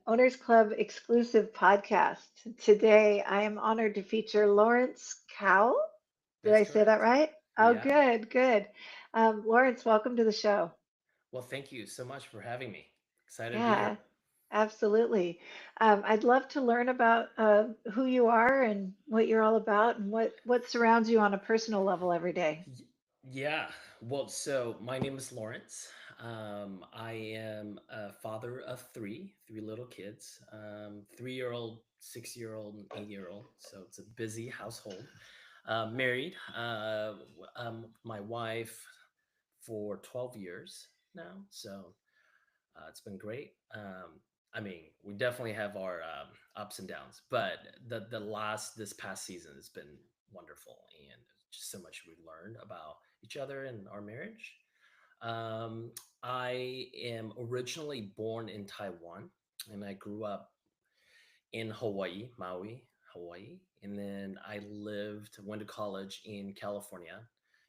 Owners Club exclusive podcast. Today, I am honored to feature Lawrence Cowell. Did That's I say that correct. right? Oh, Yeah. good, good. Lawrence, welcome to the show. Well, thank you so much for having me. Excited to be Yeah, here. absolutely. I'd love to learn about who you are and what you're all about and what surrounds you on a personal level every day. Y- Yeah. Well, so my name is Lawrence. I am a father of three little kids, 3-year-old, 6-year-old, and 8-year-old. So it's a busy household. Married, my wife for 12 years now. So it's been great. I mean, we definitely have our ups and downs, but this past season has been wonderful, and just so much we learned about each other and our marriage. Um, I am originally born in Taiwan, and I grew up in Hawaii, Maui, Hawaii, and then went to college in California,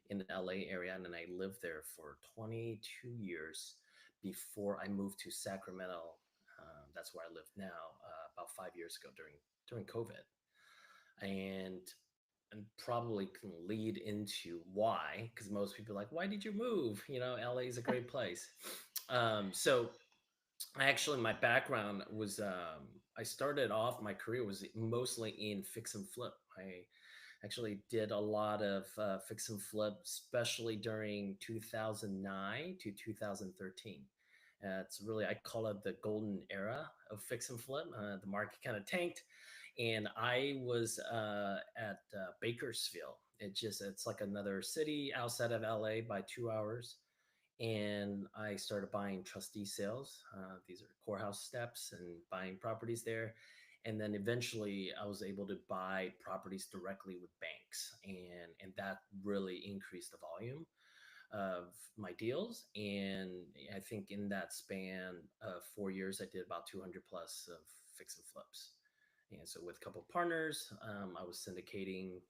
in the LA area, and then I lived there for 22 years before I moved to Sacramento. That's where I live now, about 5 years ago during COVID, and probably can lead into why, because most people are like, why did you move? LA is a great place. So my background was I started off my career was mostly in fix and flip. I actually did a lot of fix and flip, especially during 2009 to 2013. It's really, I call it the golden era of fix and flip. The market kind of tanked, and I was at Bakersfield. It's like another city outside of LA by 2 hours, and I started buying trustee sales. These are courthouse steps and buying properties there. And then eventually I was able to buy properties directly with banks. And that really increased the volume of my deals. And I think in that span of 4 years, I did about 200 plus of fix and flips. And so with a couple of partners, I was syndicating,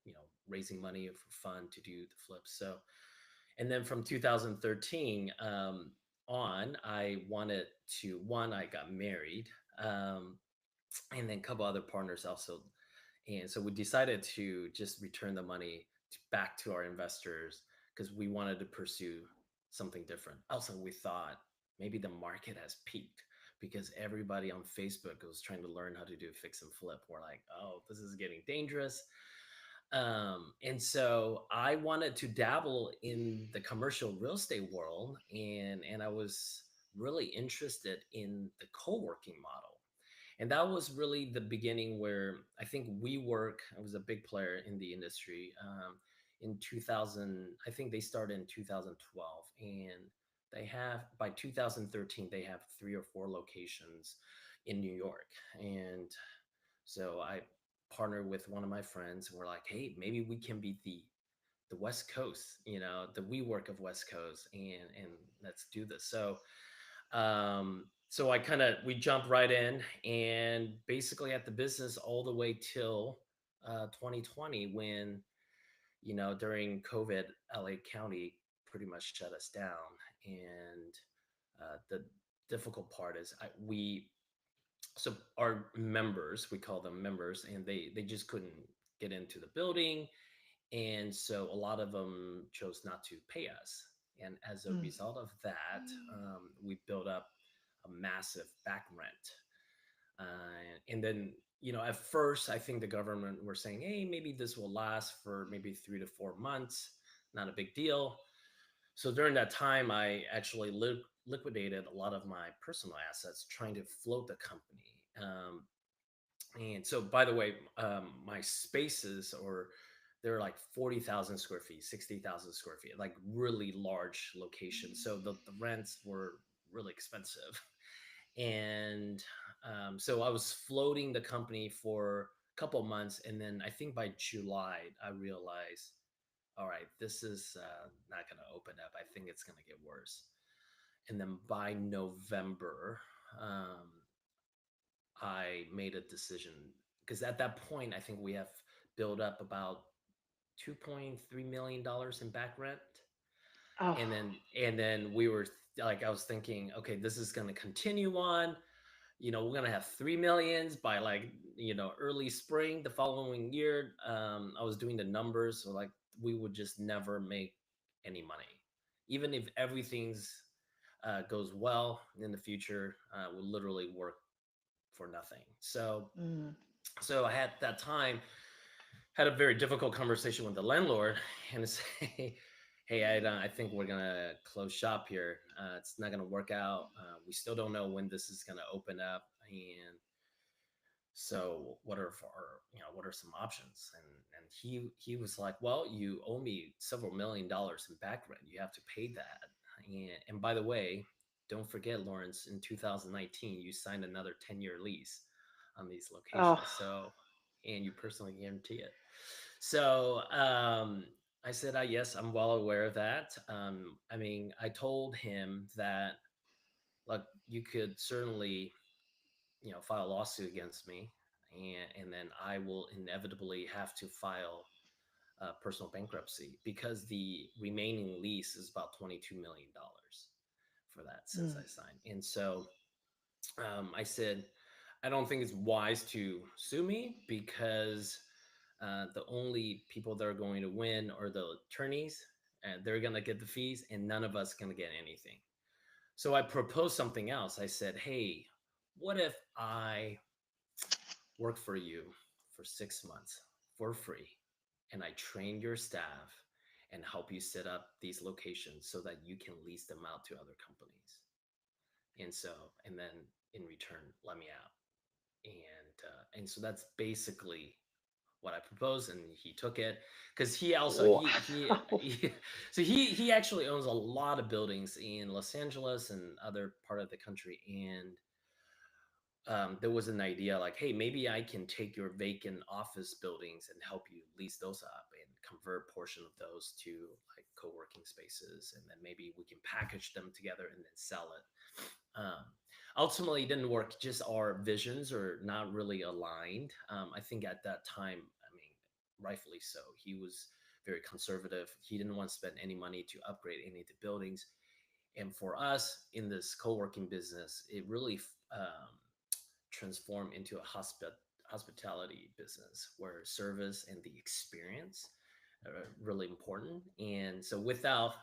raising money for fun to do the flips. And then from 2013 on, I wanted to I got married, um, and then a couple other partners also. And so we decided to just return the money back to our investors because we wanted to pursue something different. Also, we thought maybe the market has peaked because everybody on Facebook was trying to learn how to do fix and flip. We're like, oh, this is getting dangerous. And so I wanted to dabble in the commercial real estate world, and I was really interested in the co-working model. And that was really the beginning where I think WeWork was a big player in the industry. In 2000, I think they started in 2012, and they have by 2013 they have 3 or 4 locations in New York. And so I partnered with one of my friends, and we're like, hey, maybe we can be the West Coast, the WeWork of West Coast, and let's do this. So we jumped right in and basically at the business all the way till 2020 when during COVID, LA County pretty much shut us down, and the difficult part is we so our members, we call them members, and they just couldn't get into the building, and so a lot of them chose not to pay us, and as a Mm. result of that, we built up a massive back rent. And then at first I think the government were saying, hey, maybe this will last for maybe 3 to 4 months, not a big deal. So during that time, I actually liquidated a lot of my personal assets trying to float the company. And so, by the way, my spaces or they're like 40,000 square feet, 60,000 square feet, like really large locations. So the rents were really expensive. And so I was floating the company for a couple of months. And then I think by July, I realized, all right, this is not going to open up. I think it's going to get worse. And then by November, um, I made a decision because at that point, I think we have built up about $2.3 million in back rent. Oh, And then we were like, I was thinking, okay, this is going to continue on. we're gonna have 3 millions by like early spring the following year. I was doing the numbers, so like we would just never make any money, even if everything's goes well in the future. We'll literally work for nothing. Mm. So I had that time had a very difficult conversation with the landlord and say, "Hey, I think we're gonna close shop here. It's not gonna work out. We still don't know when this is gonna open up, and so what are some options?" And he was like, "Well, you owe me several $1 million in back rent. You have to pay that. And by the way, don't forget, Lawrence, in 2019, you signed another 10-year lease on these Oh, locations. So, and you personally guarantee it." So I said, yes, I'm well aware of that. I mean, I told him that, look, you could certainly, file a lawsuit against me, and then I will inevitably have to file personal bankruptcy because the remaining lease is about $22 million for that since mm. I signed. And so I said, I don't think it's wise to sue me because the only people that are going to win are the attorneys, and they're going to get the fees, and none of us going to get anything. So I proposed something else. I said, hey, what if I work for you for 6 months for free and I train your staff and help you set up these locations so that you can lease them out to other companies? And then in return, let me out. And so that's basically what I proposed, and he took it because he also Wow. he so he actually owns a lot of buildings in Los Angeles and other part of the country, and there was an idea like, hey, maybe I can take your vacant office buildings and help you lease those up and convert a portion of those to like co-working spaces, and then maybe we can package them together and then sell it. Ultimately, it didn't work. Just our visions are not really aligned. I think at that time, I mean, rightfully so, he was very conservative. He didn't want to spend any money to upgrade any of the buildings. And for us in this co-working business, it really transformed into a hospitality business where service and the experience are really important. And so without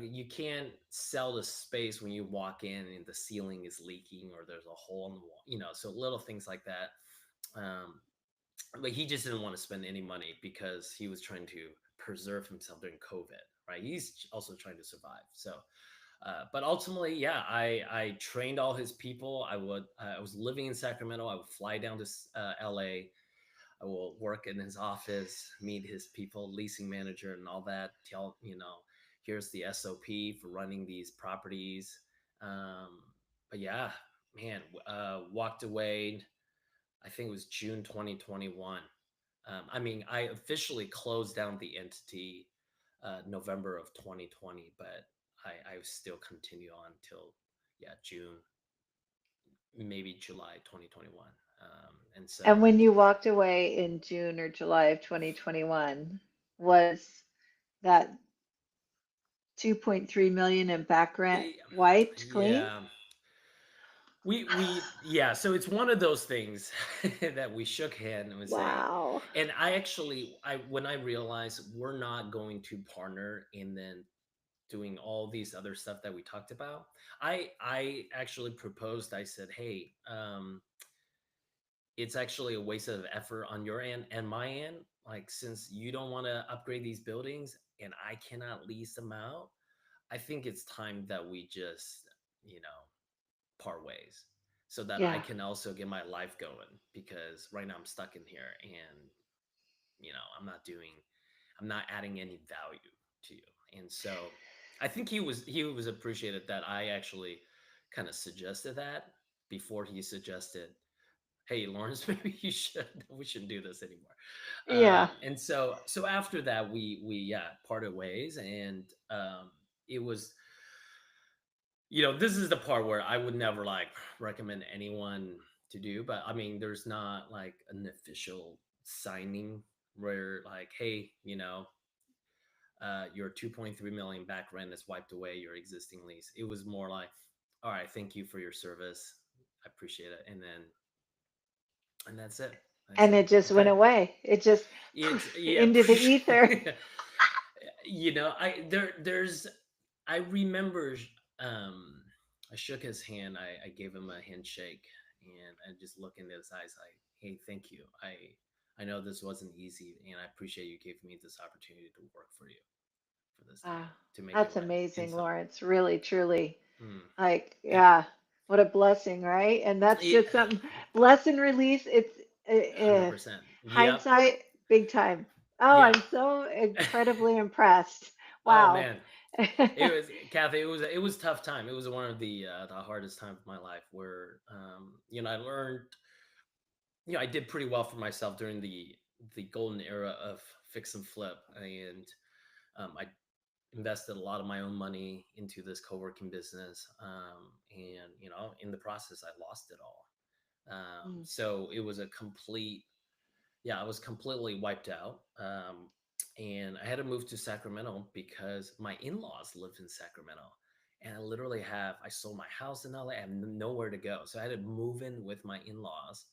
you can't sell the space when you walk in and the ceiling is leaking or there's a hole in the wall, so little things like that. um, but he just didn't want to spend any money because he was trying to preserve himself during COVID, right? He's also trying to survive. So but ultimately, yeah, I trained all his people. I was living in Sacramento. I would fly down to LA. I will work in his office, meet his people, leasing manager, and all that. Tell here's the SOP for running these properties. Um, but yeah, man, walked away. I think it was June 2021. I mean, I officially closed down the entity November of 2020, but I still continue on till June, maybe July 2021. And And so when you walked away in June or July of 2021, was that 2.3 million in back rent eh, wiped clean? yeah, we yeah. So it's one of those things that we shook hand and was saying, Wow. and I actually I when I realized we're not going to partner and then doing all these other stuff that we talked about, I actually proposed. I said, hey, it's actually a waste of effort on your end and my end. Like, since you don't want to upgrade these buildings and I cannot lease them out, I think it's time that we just, you know, part ways so that I Yeah. can also get my life going, because right now I'm stuck in here and, I'm not adding any value to you. And so I think he was appreciated that I actually kind of suggested that before he suggested, hey, Lawrence, maybe we shouldn't do this anymore. Yeah. And so after that we parted ways. And it was, this is the part where I would never like recommend anyone to do, but I mean, there's not like an official signing where like, hey, your 2.3 million back rent is wiped away, your existing lease. It was more like, all right, thank you for your service. I appreciate it. And that's it. I And said, it just went okay. away. It just It's poof yeah. into the ether. There's I remember um I shook his hand. I gave him a handshake and I just look into his eyes like, hey, thank you. I know this wasn't easy and I appreciate you giving me this opportunity to work for you for this Wow, time to make it that's right. And amazing, so Lawrence. Really, truly. mm, Like, yeah. yeah, what a blessing, right? And that's Yeah, just something, bless and release. It's 100%. Yep. hindsight, big time. Oh, Yeah. I'm so incredibly impressed. Oh Wow. man. It was Kathy. It was a tough time. It was one of the hardest times of my life where I learned I did pretty well for myself during the golden era of fix and flip, and I invested a lot of my own money into this co-working business, and in the process, I lost it all. Mm, So it was a complete yeah, I was completely wiped out. And I had to move to Sacramento because my in-laws lived in Sacramento. And I sold my house in LA. I have nowhere to go. So I had to move in with my in-laws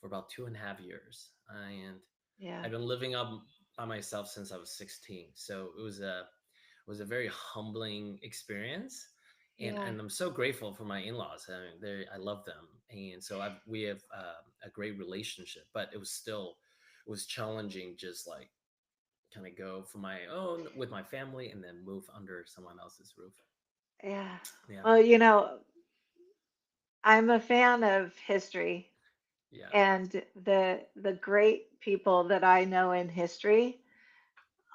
for about 2.5 years. And yeah, I've been living up by myself since I was 16. So it was a very humbling experience. And, yeah, and I'm so grateful for my in-laws. I mean, I love them, and so we have a great relationship. But it was challenging, just like kind of go for my own with my family and then move under someone else's roof. yeah. Yeah, Well, I'm a fan of history yeah, and the great people that I know in history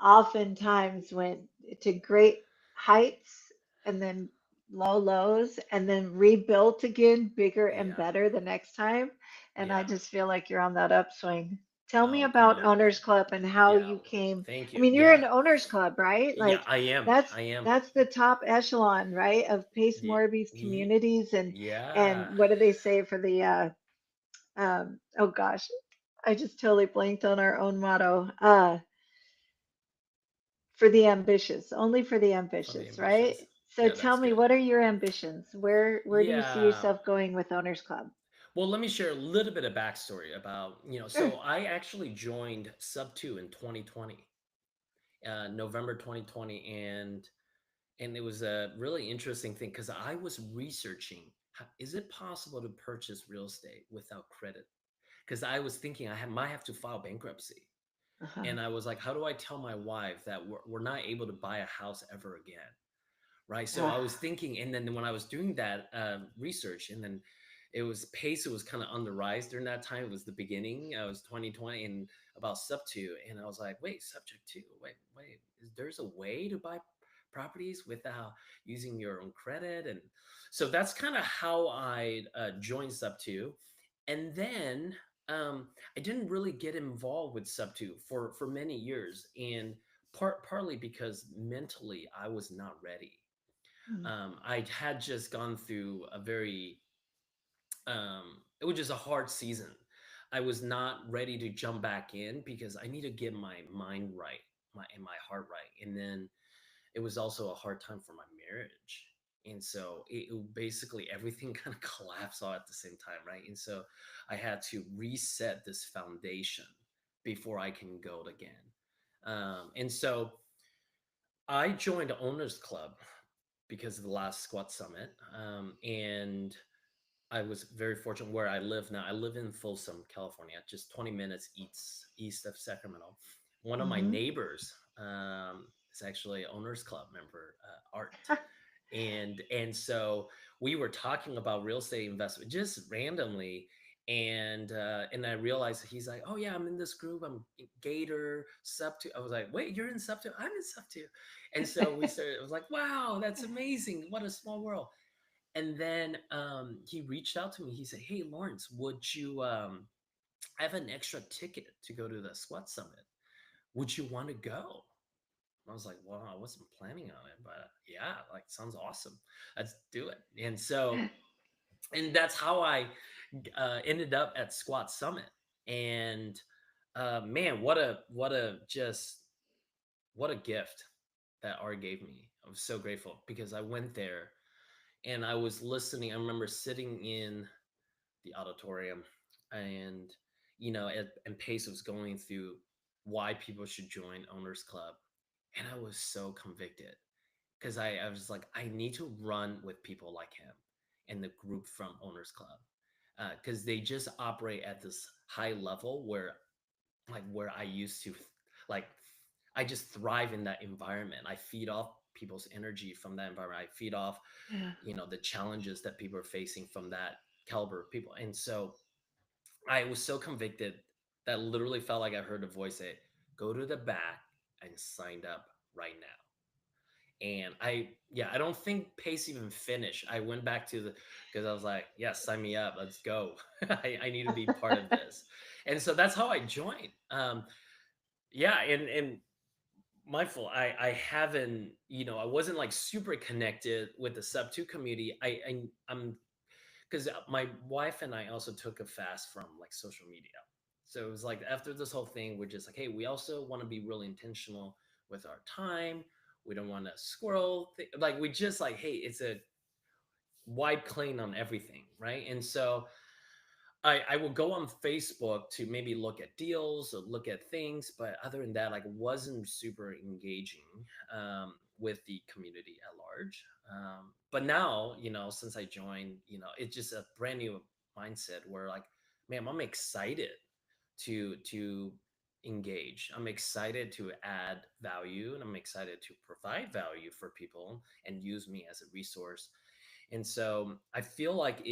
oftentimes went to great heights and then low lows and then rebuilt again bigger and yeah, better the next time. And I yeah. just feel like you're on that upswing. Tell me Oh, come about on. Owners Club and how Yeah, you came. thank I you. mean, you're Yeah, an Owners Club, right? yeah. Like I am. that's I am. that's the top echelon, right, of Pace Ye- Morby's ye- communities and Yeah. what do they say for the oh gosh, I just totally blanked on our own motto. For the ambitious, only for the For the ambitious, right? ambitious. So Yeah, tell that's me, good. what are your ambitions? Where do you see Yeah. yourself going with Owners Club? Well, let me share a little bit of backstory about, Sure. so I actually joined Sub 2 in 2020, November 2020. And it was a really interesting thing because I was researching, is it possible to purchase real estate without credit? Because I was thinking might have to file bankruptcy. Uh-huh. And I was like, how do I tell my wife that we're not able to buy a house ever again? Right. So Uh, I was thinking, and then when I was doing that research, and then pace was kind of on the rise during that time. It was the beginning. I was 2020 and about sub two, and I was like, wait, subject two, wait, there's a way to buy properties without using your own credit, and so that's kind of how I joined sub two, and then I didn't really get involved with sub two for many years, and partly because mentally I was not ready. mm, I had just gone through it was just a hard season. I was not ready to jump back in because I need to get my mind right, my heart right. And then it was also a hard time for my marriage. And so basically everything kind of collapsed all at the same time, right? And so I had to reset this foundation before I can go again. And so I joined Owners Club because of the last Squat Summit. And I was very fortunate where I live now. I live in Folsom, California, just 20 minutes east of Sacramento. One of my mm-hmm. neighbors is actually Owners Club member, Art, and so we were talking about real estate investment just randomly, and I realized he's like, oh yeah, I'm in this group, I'm in Gator sub two. I was like, wait, you're in sub two? I'm in sub two. And so we started. I was like, wow, that's amazing, what a small world. And then he reached out to me. He said, hey Lawrence, would you I have an extra ticket to go to the SWAT summit, would you want to go? I was like, well, I wasn't planning on it, but yeah, like sounds awesome. Let's do it. And that's how I ended up at Squat Summit. And man, what a gift that Art gave me. I was so grateful because I went there and I was listening. I remember sitting in. the auditorium, and and Pace was going through why people should join Owners Club, and I was so convicted because I was like, I need to run with people like him and the group from Owners Club, because they just operate at this high level where I used to, like, I just thrive in that environment. I feed off people's energy from that environment. I feed off, Yeah. the challenges that people are facing from that caliber of people. And so I was so convicted that literally felt like I heard a voice say, go to the back and sign up right now. And I don't think Pace even finished. I went back to because I was like, yeah, sign me up. Let's go. I need to be part of this. And so that's how I joined. Yeah. And mindful, I haven't, I wasn't like super connected with the sub two community. I'm because my wife and I also took a fast from like social media. So it was like after this whole thing, we're just like, hey, we also want to be really intentional with our time. We don't want to squirrel. Like we just like, hey, it's a wide clean on everything, right? And so I will go on Facebook to maybe look at deals or look at things, but other than that, like wasn't super engaging with the community at large. But now, since I joined, it's just a brand new mindset where like, man, I'm excited to engage. I'm excited to add value, and I'm excited to provide value for people and use me as a resource. And so I feel like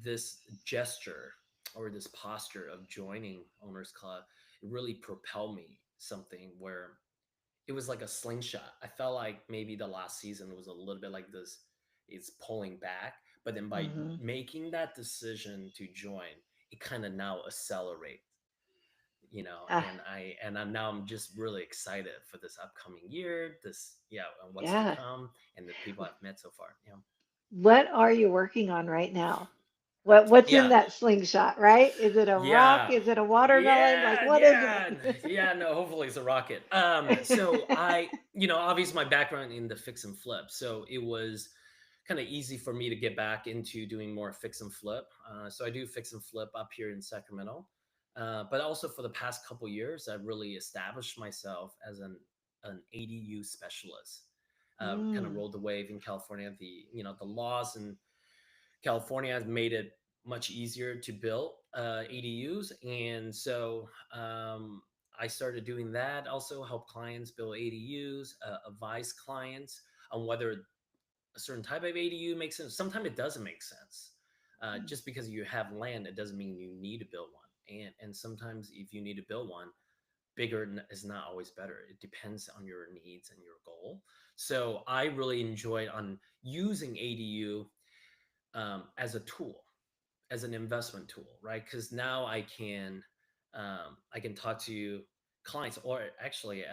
this gesture or this posture of joining Owners Club, it really propelled me something where it was like a slingshot. I felt like maybe the last season was a little bit like this, it's pulling back. But then by Hmm. making that decision to join, it kind of now accelerates, Ah, and now I'm just really excited for this upcoming year, and what's to yeah. come and the people I've met so far. Yeah. What are you working on right now? What's in Yeah. that slingshot, right? Is it a rock? Yeah. Is it a watermelon? Like Yeah, what is yeah, it? yeah. No, hopefully it's a rocket. So obviously my background in the fix and flip, so it was kind of easy for me to get back into doing more fix and flip. So I do fix and flip up here in Sacramento, but also for the past couple years, I've really established myself as an ADU specialist. Kind of Mm, rode the wave in California. The laws and California has made it much easier to build ADUs, and so I started doing that. Also, help clients build ADUs, advise clients on whether a certain type of ADU makes sense. Sometimes it doesn't make sense. Just because you have land, it doesn't mean you need to build one. And sometimes if you need to build one, bigger is not always better. It depends on your needs and your goal. So I really enjoyed on using ADU as a tool, as an investment tool, right? Because now I can talk to clients, or actually,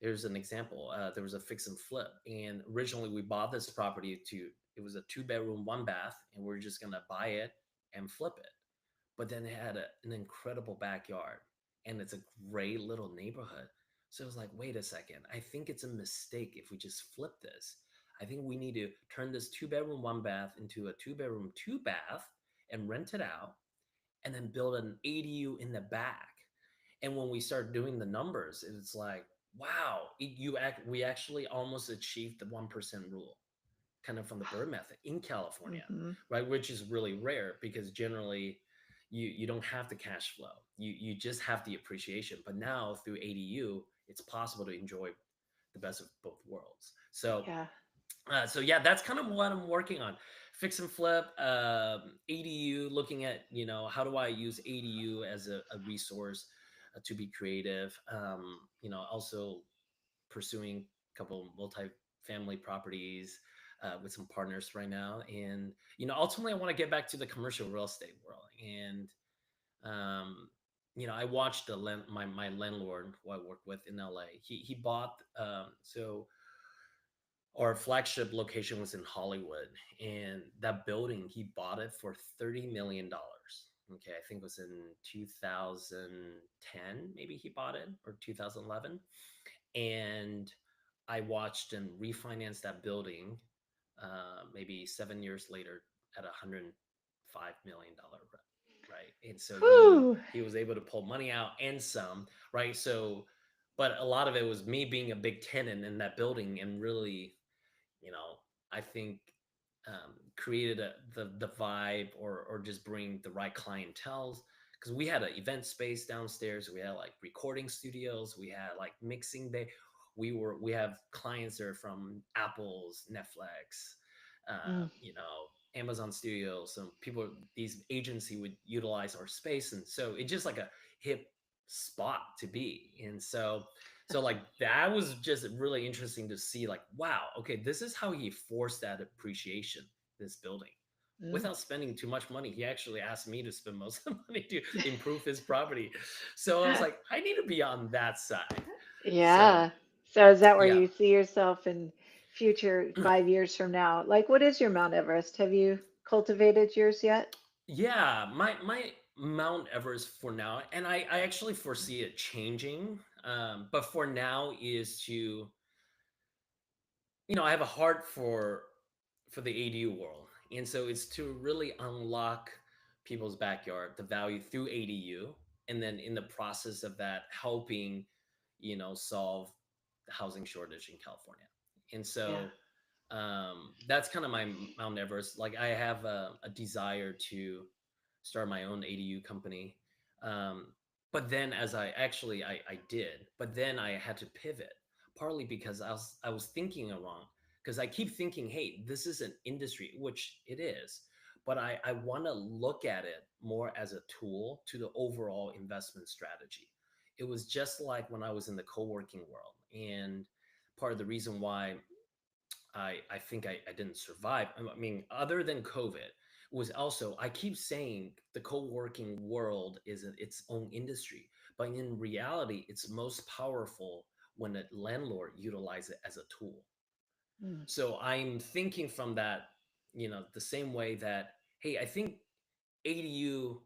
there's an example. There was a fix and flip, and originally we bought this property to it was a 2 bedroom, 1 bath, and we're just gonna buy it and flip it. But then it had an incredible backyard, and it's a great little neighborhood. So I was like, wait a second, I think it's a mistake if we just flip this. I think we need to turn this 2 bedroom, 1 bath into a 2 bedroom, 2 bath and rent it out, and then build an ADU in the back. And when we start doing the numbers, it's like, wow, we actually almost achieved the 1% rule, kind of from the Bird method in California, hmm. right? Which is really rare because generally you don't have the cash flow. You just have the appreciation. But now through ADU, it's possible to enjoy the best of both worlds. Yeah. So yeah, that's kind of what I'm working on. Fix and flip, ADU, looking at, how do I use ADU as a resource to be creative. Also pursuing a couple multi-family properties with some partners right now. And, ultimately I want to get back to the commercial real estate world. And, I watched my landlord who I work with in LA. He bought, so our flagship location was in Hollywood, and that building he bought it for $30 million. Okay, I think it was in 2010, maybe he bought it, or 2011. And I watched him refinance that building maybe 7 years later at $5 million, right? And so Whew. he was able to pull money out and some, right? So, but a lot of it was me being a big tenant in that building and really, you know, I think created the vibe or just bring the right clientele because we had an event space downstairs. We had like recording studios. We had like mixing bay. We have clients that are from Apple's, Netflix, Mm. Amazon Studios. So people, these agency would utilize our space, and so it's just like a hip spot to be. And so like that was just really interesting to see. Like, wow, okay, this is how he forced that appreciation. This building, Mm. without spending too much money, he actually asked me to spend most of the money to improve his property. So I was like, I need to be on that side. So Yeah. So is that where yeah. you see yourself in future 5 years from now? Like, what is your Mount Everest? Have you cultivated yours yet? Yeah, my Mount Everest for now, and I actually foresee it changing. But for now is to, I have a heart for the ADU world, and so it's to really unlock people's backyard, the value through ADU, and then in the process of that, helping, solve the housing shortage in California. And Yeah. so that's kind of my Mount Everest. Like I have a desire to start my own ADU company. Um, but then as I did, but then I had to pivot partly because I was thinking wrong because I keep thinking, hey, this is an industry, which it is, but I want to look at it more as a tool to the overall investment strategy. It was just like when I was in the co-working world, and part of the reason why I think I didn't survive. I mean, other than COVID, was also I keep saying the co-working world is its own industry, but in reality, it's most powerful when a landlord utilizes it as a tool. Mm. So I'm thinking from that, the same way that, hey, I think ADU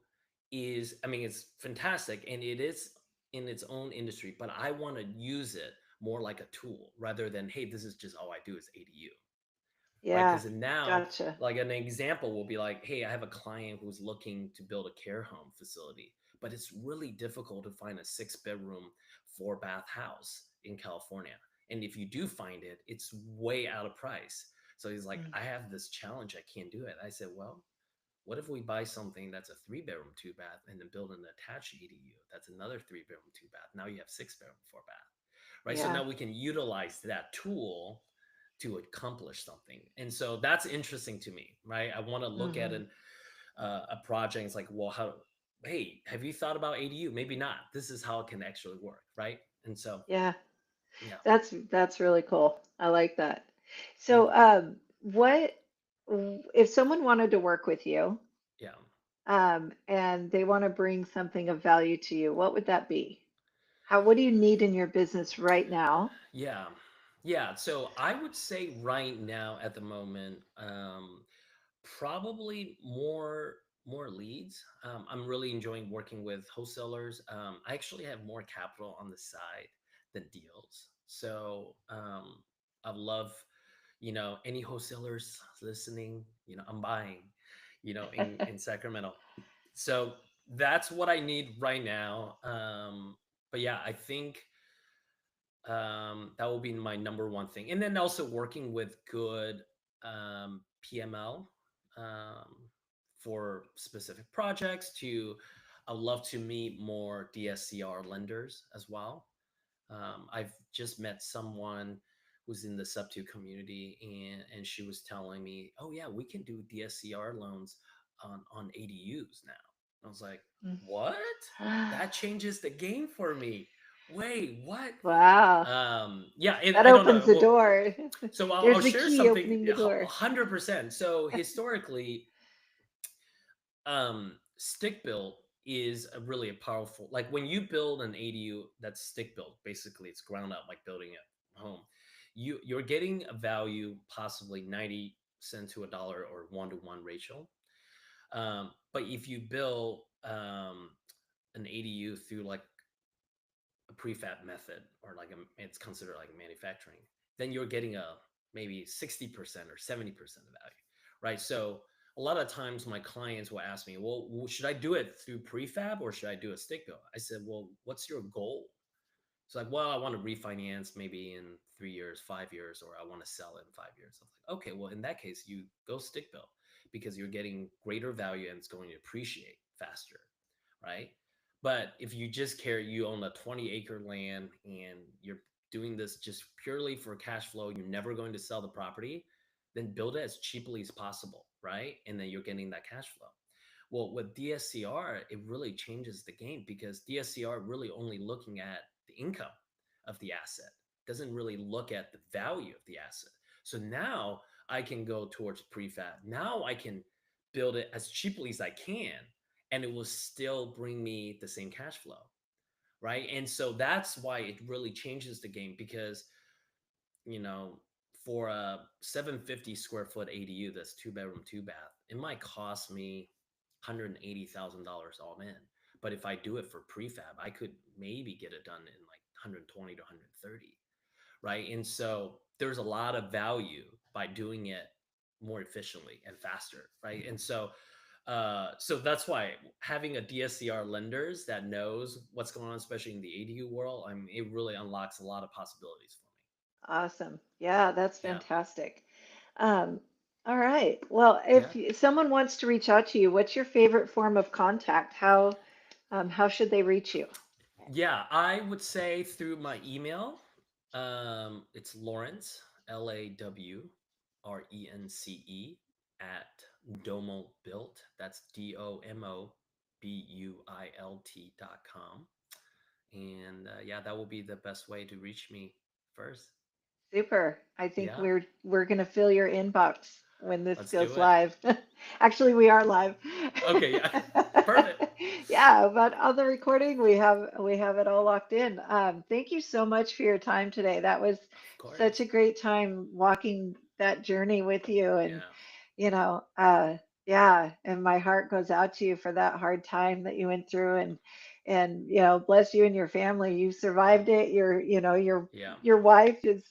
is, I mean, it's fantastic and it is in its own industry, but I want to use it more like a tool rather than, hey, this is just all I do is ADU, right? Yeah. Because now, Gotcha. like an example will be like, hey, I have a client who's looking to build a care home facility, but it's really difficult to find a 6 bedroom, 4 bath house in California. And if you do find it, it's way out of price. So he's like, Mm. I have this challenge, I can't do it. I said, well, what if we buy something that's a 3 bedroom, 2 bath, and then build an attached EDU? That's another 3 bedroom, 2 bath. Now you have 6 bedroom, 4 bath, right? So Yeah. now we can utilize that tool to accomplish something. And so that's interesting to me, right? I want to look at Hmm. a project. It's like, well, hey, have you thought about ADU? Maybe not. This is how it can actually work, right? And so, Yeah. yeah, That's really cool. I like that. yeah, So, what if someone wanted to work with you, yeah. and they want to bring something of value to you? What would that be? What do you need in your business right now? Yeah. Yeah. So I would say right now at the moment, probably more leads. I'm really enjoying working with wholesalers. I actually have more capital on the side than deals. So I love, any wholesalers listening, I'm buying, in Sacramento. So that's what I need right now. But yeah, I think that will be my number one thing. And then also working with good PML um, for specific projects. I'd love to meet more DSCR lenders as well. I've just met someone who's in the sub two community, and she was telling me, "Oh yeah, we can do DSCR loans on ADUs now." I was like, Mm. "What? That changes the game for me." Wait, what? Wow. Yeah, and That I don't opens know. the Well, door. so I'll There's the share key something. opening the door. 100%. So historically, stick built is really a powerful. Like when you build an ADU that's stick built, basically it's ground up, like building a home. You're getting a value possibly 90 cents to a dollar or 1-to-1 ratio. But if you build an ADU through like a prefab method or like it's considered like manufacturing, then you're getting a maybe 60% or 70% of value, right? So a lot of times my clients will ask me, well, should I do it through prefab or should I do a stick build? I said, well, what's your goal? It's like, well, I want to refinance maybe in 3 years, 5 years, or I want to sell it in 5 years. I was like, okay, well, in that case, you go stick build because you're getting greater value and it's going to appreciate faster, right? But if you just care, you own a 20-acre land and you're doing this just purely for cash flow, you're never going to sell the property, then build it as cheaply as possible, right? And then you're getting that cash flow. Well, with DSCR, it really changes the game because DSCR really only looking at the income of the asset, doesn't really look at the value of the asset. So now I can go towards prefab. Now I can build it as cheaply as I can, and it will still bring me the same cash flow, right? And so that's why it really changes the game because you know, for a 750 square foot ADU that's 2 bedroom, 2 bath, it might cost me $180,000 all in. But if I do it for prefab, I could maybe get it done in like 120 to 130, right? And so there's a lot of value by doing it more efficiently and faster, right? And so so that's why having a DSCR lenders that knows what's going on, especially in the ADU world, I mean, it really unlocks a lot of possibilities for Awesome. Yeah, that's me. Yeah. fantastic. Um, all right. Well, Yeah. if someone wants to reach out to you, what's your favorite form of contact? How should they reach you? Yeah, I would say through my email. It's Lawrence, LAWRENCE at Domo Built. That's DOMOBUILT.com. And yeah, that will be the best way to reach me first. Super. I think Yeah, we're gonna fill your inbox when this let's do goes it. live. Actually, we are live. Okay, yeah, perfect. Yeah, but on the recording we have it all locked in. Thank you so much for your time today. That was Of such a course. great time walking that journey with you, and Yeah, you know, yeah, and my heart goes out to you for that hard time that you went through, and bless you and your family. You survived it. yeah. Your wife is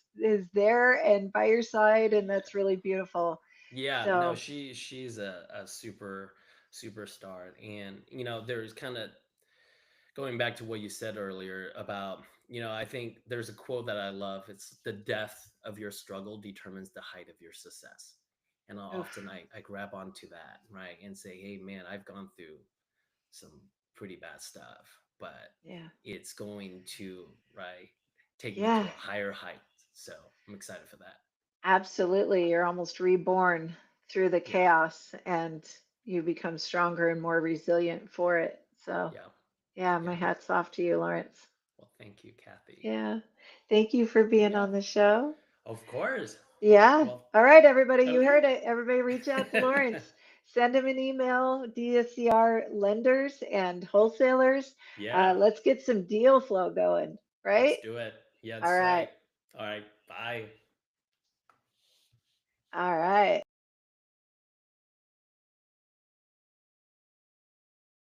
there and by your side, and that's really beautiful. Yeah, no, So, she's a superstar, and there's kind of going back to what you said earlier about I think there's a quote that I love. It's the depth of your struggle determines the height of your success, and often oof, I grab onto that, right, and say, hey man, I've gone through some pretty bad stuff, but yeah, it's going to right take me to yeah, a higher height. So I'm excited for that. absolutely. You're almost reborn through the Yeah, chaos, and you become stronger and more resilient for it. So, yeah, yeah, my yeah. hat's off to you, Lawrence. Well, thank you, Kathy. Yeah. Thank you for being Yeah, on the show. of course. Yeah. Well, All right, everybody. You okay. heard it. Everybody reach out to Lawrence. Send him an email, DSCR lenders and wholesalers. Yeah, Let's get some deal flow going, let's right? do it. Yeah, All that's right. right. All right. Bye. All right.